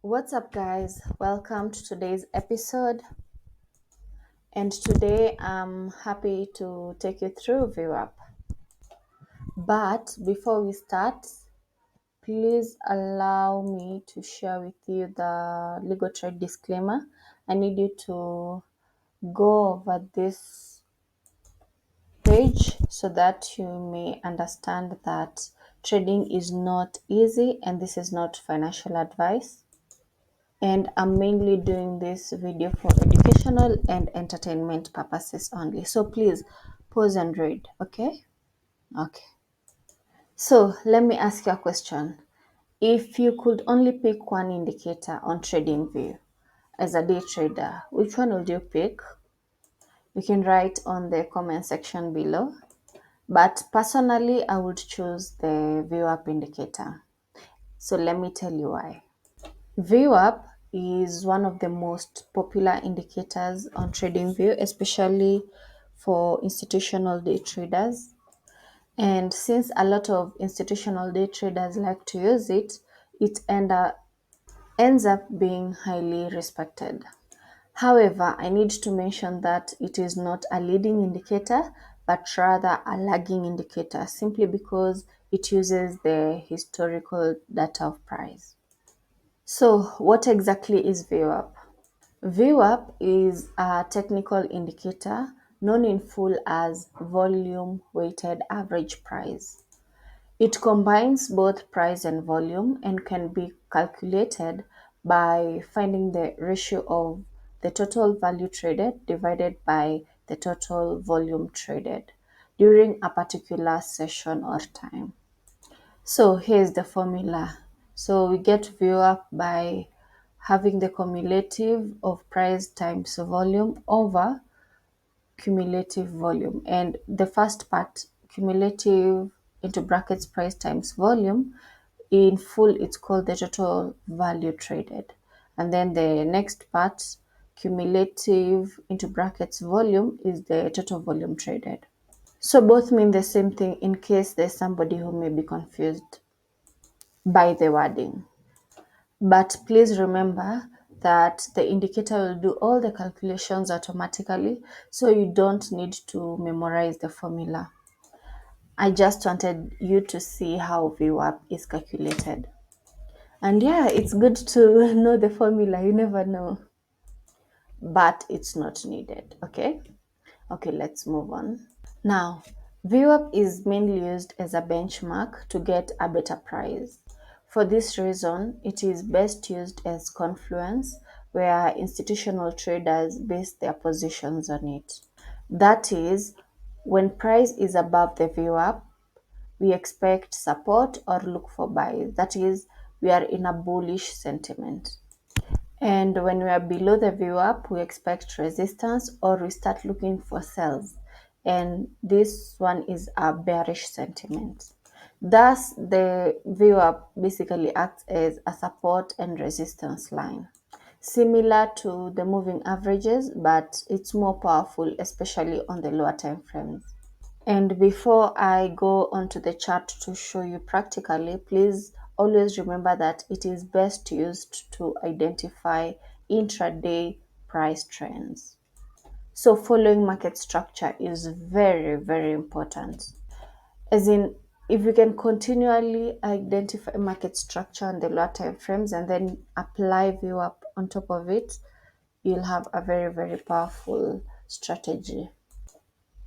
What's up, guys? Welcome to today's episode. And today I'm happy to take you through VWAP. But before we start, please allow me to share with you the legal trade disclaimer. I need you to go over this page so that you may understand that trading is not easy and this is not financial advice. And I'm mainly doing this video for educational and entertainment purposes only. So please pause and read, okay? Okay. So let me ask you a question. If you could only pick one indicator on TradingView as a day trader, which one would you pick? You can write on the comment section below. But personally, I would choose the VWAP indicator. So let me tell you why. VWAP is one of the most popular indicators on TradingView, especially for institutional day traders. And since a lot of institutional day traders like to use it, it ends up being highly respected. However, I need to mention that it is not a leading indicator, but rather a lagging indicator, simply because it uses the historical data of price. So, what exactly is VWAP? VWAP is a technical indicator known in full as volume weighted average price. It combines both price and volume and can be calculated by finding the ratio of the total value traded divided by the total volume traded during a particular session or time. So here's the formula. So we get VWAP by having the cumulative of price times volume over cumulative volume. And the first part, cumulative into brackets price times volume, in full it's called the total value traded. And then the next part, cumulative into brackets volume, is the total volume traded. So both mean the same thing in case there's somebody who may be confused by the wording. But please remember that the indicator will do all the calculations automatically, so you don't need to memorize the formula. I just wanted you to see how VWAP is calculated. And yeah, it's good to know the formula, you never know. But it's not needed, okay? Okay, let's move on. Now, VWAP is mainly used as a benchmark to get a better price. For this reason, it is best used as Confluence, where institutional traders base their positions on it. That is, when price is above the VWAP, we expect support or look for buys. That is, we are in a bullish sentiment. And when we are below the VWAP, we expect resistance or we start looking for sells. And this one is a bearish sentiment. Thus, the VWAP basically acts as a support and resistance line, similar to the moving averages, but it's more powerful, especially on the lower time frames. And before I go onto the chart to show you practically, please always remember that it is best used to identify intraday price trends. So following market structure is very, very important. As in, if you can continually identify market structure on the lower time frames and then apply VWAP on top of it, you'll have a very, very powerful strategy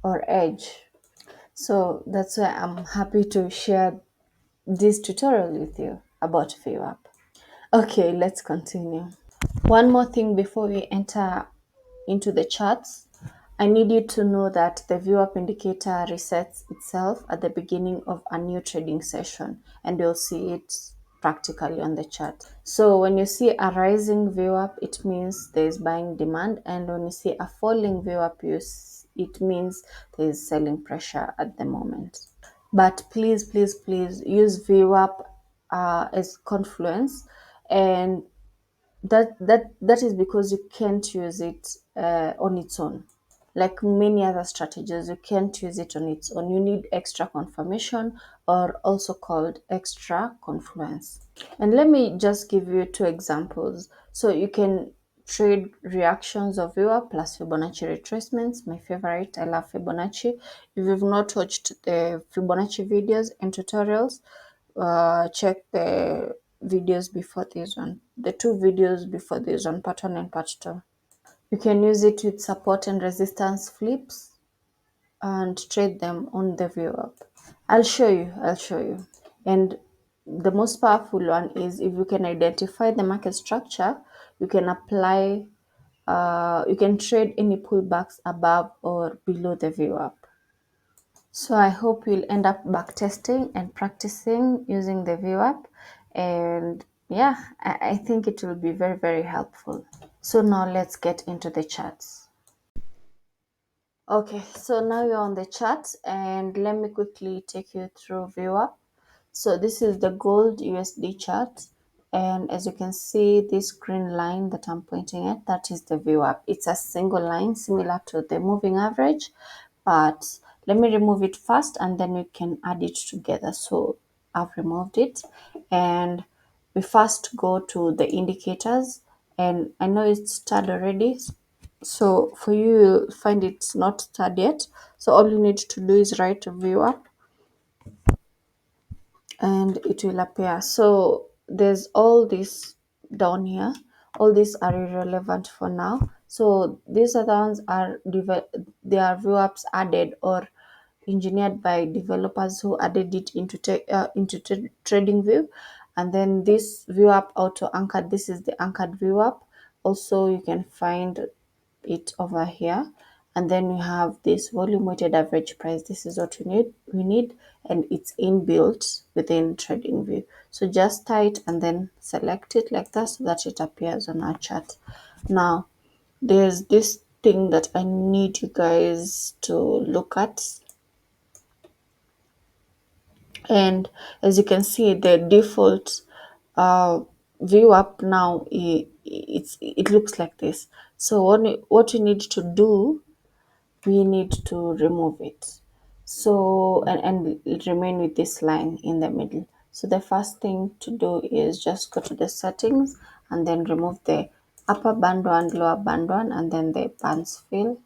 or edge. So that's why I'm happy to share this tutorial with you about VWAP. Okay, let's continue. One more thing before we enter into the charts, I need you to know that the VWAP indicator resets itself at the beginning of a new trading session, and you'll see it practically on the chart. So when you see a rising VWAP, it means there is buying demand, and when you see a falling VWAP, it means there is selling pressure at the moment. But please, please, please use VWAP as Confluence, and that is because you can't use it on its own. like many other strategies, you can't use it on its own. You need extra confirmation, or also called extra confluence. And let me just give you two examples. So you can trade reactions of VWAP plus Fibonacci retracements. My favorite, I love Fibonacci. If you've not watched the Fibonacci videos and tutorials, check the videos before this one, the two videos before this one, part one and part two. You can use it with support and resistance flips and trade them on the VWAP. I'll show you. And the most powerful one is if you can identify the market structure, you can apply, you can trade any pullbacks above or below the VWAP. So I hope you'll end up backtesting and practicing using the VWAP. And yeah, I think it will be very, very helpful. So now let's get into the charts. Okay, so now you're on the chart, and let me quickly take you through VWAP. So this is the gold USD chart, and as you can see, this green line that I'm pointing at, that is the VWAP. It's a single line similar to the moving average, but let me remove it first and then we can add it together. So I've removed it, and we first go to the indicators, and I know it's started already. So for you, you'll find it's not started yet. So all you need to do is write VWAP and it will appear. So there's all this down here. All these are irrelevant for now. So these are the ones they are VWAPs added or engineered by developers who added it into trading view. And then this VWAP auto anchored, this is the anchored VWAP. Also you can find it over here, and then we have this volume weighted average price. This is what we need, and it's inbuilt within TradingView. So just type and then select it like that so that it appears on our chart. Now there's this thing that I need you guys to look at, and as you can see, the default VWAP now, it looks like this. So what you need to do, we need to remove it. So and remain with this line in the middle. So the first thing to do is just go to the settings and then remove the upper band one, lower band one, and then the bands fill.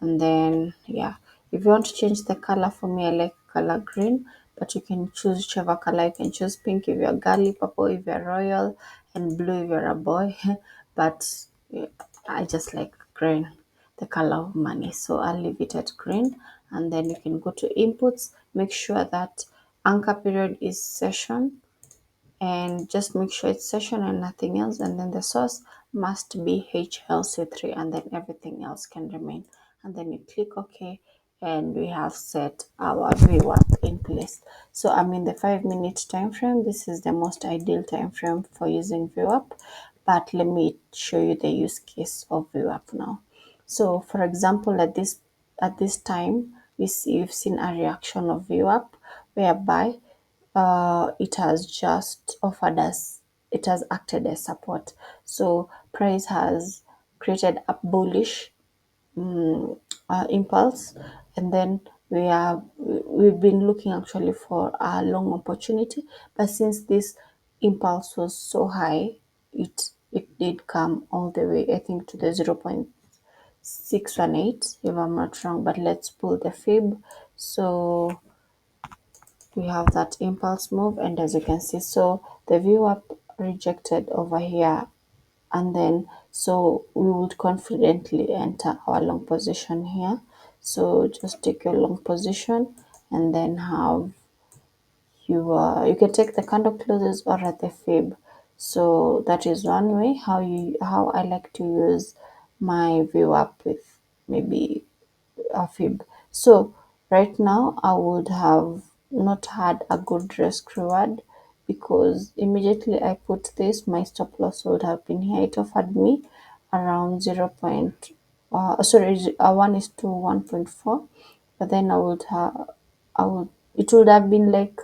And then yeah, if you want to change the color, for me I like color green, but you can choose whichever color. You can choose pink if you're girly, purple if you're royal, and blue if you're a boy. But yeah, I just like green, the color of money, so I'll leave it at green. And then you can go to inputs, make sure that anchor period is session, and just make sure it's session and nothing else. And then the source must be HLC3, and then everything else can remain. And then you click OK, and we have set our VWAP in place. So I'm in the 5-minute time frame. This is the most ideal time frame for using VWAP, but let me show you the use case of VWAP now. So for example, at this time, you've seen a reaction of VWAP whereby it has just offered us, it has acted as support. So price has created a bullish impulse, and then we've been looking actually for a long opportunity, but since this impulse was so high, it did come all the way, I think, to the 0.618 if I'm not wrong. But let's pull the fib. So we have that impulse move, and as you can see, so the VWAP rejected over here, and then so we would confidently enter our long position here. So just take your long position, and then have you can take the candle closes or at the fib. So that is one way how I like to use my VWAP, with maybe a fib. So right now I would have not had a good risk reward, because immediately I put this, my stop loss would have been here. It offered me around 1 is to 1.4, but then I would it would have been like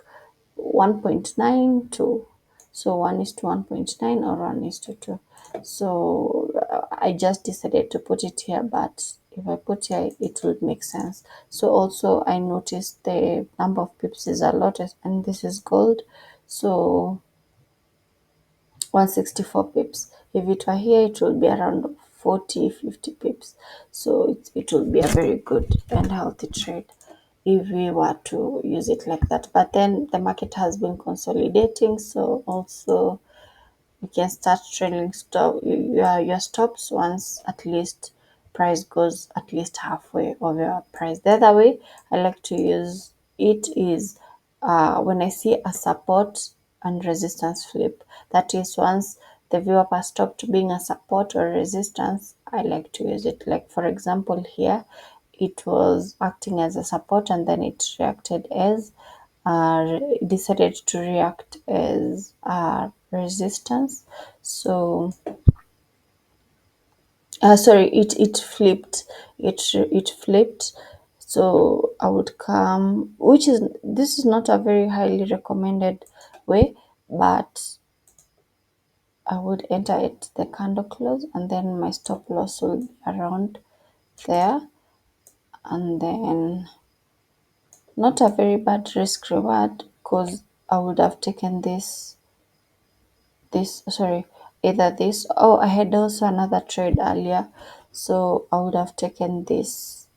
1.9 to, so 1 is to 1.9 or 1 is to 2. So I just decided to put it here, but if I put here, it would make sense. So also I noticed the number of pips is a lot, and this is gold. So 164 pips. If it were here, it will be around 40-50 pips. So it will be a very good and healthy trade if we were to use it like that. But then the market has been consolidating, so also you can start trailing your stops once at least price goes at least halfway of your price. The other way I like to use it is when I see a support and resistance flip. That is, once the VWAP has stopped being a support or resistance, I like to use it. Like for example here, it was acting as a support and then it reacted as decided to react as resistance. So sorry, it flipped. It flipped. So I would come, which is, this is not a very highly recommended way, but I would enter at the candle close, and then my stop loss will be around there, and then not a very bad risk reward, because I would have taken this sorry, either this, oh, I had also another trade earlier, so I would have taken this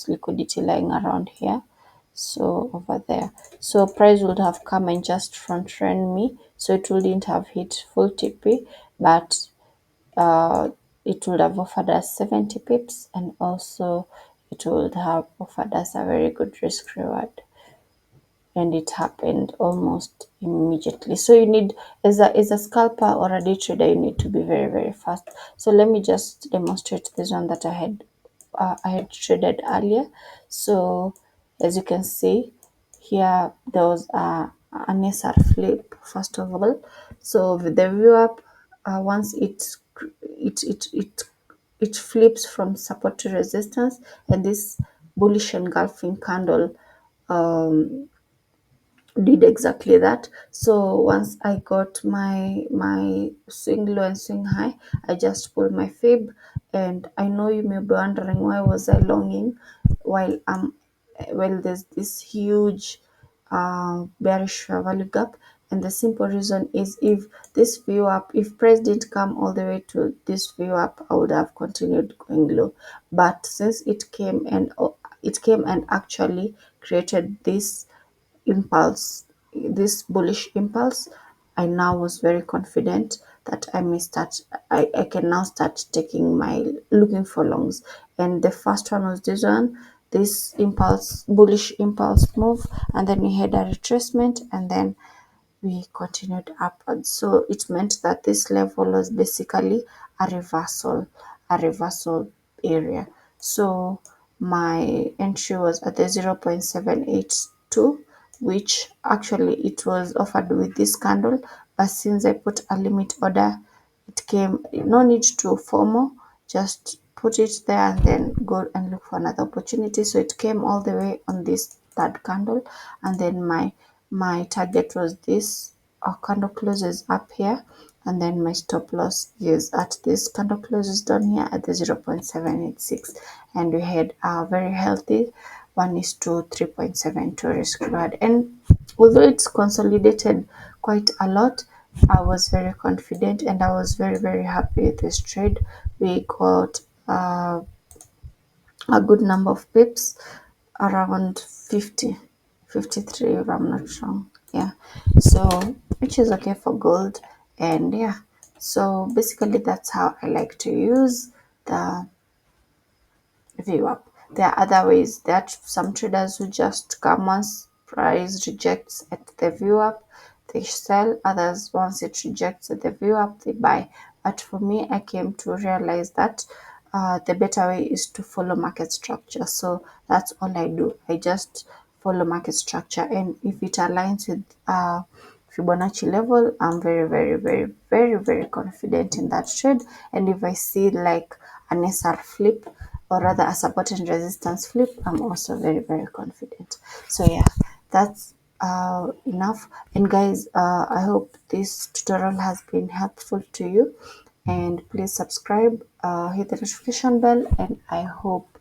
liquidity lying around here, so over there. So price would have come and just front run me, so it wouldn't have hit full TP, but it would have offered us 70 pips, and also it would have offered us a very good risk reward, and it happened almost immediately. So you need, as a scalper or a day trader, you need to be very, very fast. So let me just demonstrate this one that I had traded earlier. So as you can see here, there was an SR flip first of all. So with the VWAP, once it flips from support to resistance, and this bullish engulfing candle did exactly that. So once I got my swing low and swing high, I just pulled my fib. And I know you may be wondering, why was I longing while there's this huge bearish fair value gap? And the simple reason is, if this view up, if price didn't come all the way to this view up, I would have continued going low. But since it came and actually created impulse, this bullish impulse, I now was very confident that I can now start taking my, looking for longs. And the first one was this one, this impulse, bullish impulse move, and then we had a retracement, and then we continued upwards. So it meant that this level was basically a reversal area. So my entry was at the 0.782, which actually it was offered with this candle, but since I put a limit order, it came, no need to FOMO, just put it there and then go and look for another opportunity. So it came all the way on this third candle, and then my target was this candle closes up here, and then my stop loss is at this candle closes down here at the 0.786, and we had a very healthy 1:3.72 risk reward. And although it's consolidated quite a lot, I was very confident, and I was very, very happy with this trade. We got a good number of pips, around 50, 53 if I'm not wrong. Yeah, so which is okay for gold. And yeah, so basically that's how I like to use the VWAP. There are other ways. There are some traders who just come once price rejects at the VWAP, they sell. Others, once it rejects at the VWAP, they buy. But for me, I came to realize that the better way is to follow market structure. So that's all I do. I just follow market structure, and if it aligns with Fibonacci level, I'm very, very, very, very, very confident in that trade. And if I see like an SR flip, or rather a support and resistance flip, I'm also very, very confident. So yeah, that's enough. And guys, I hope this tutorial has been helpful to you. and please subscribe, hit the notification bell, and I hope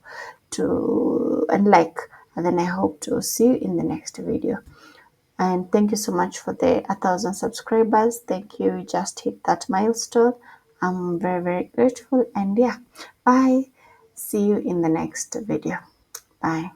to and like, and then I hope to see you in the next video. And thank you so much for the 1,000 subscribers. Thank you. You just hit that milestone. I'm very, very grateful. And yeah, bye. See you in the next video. Bye.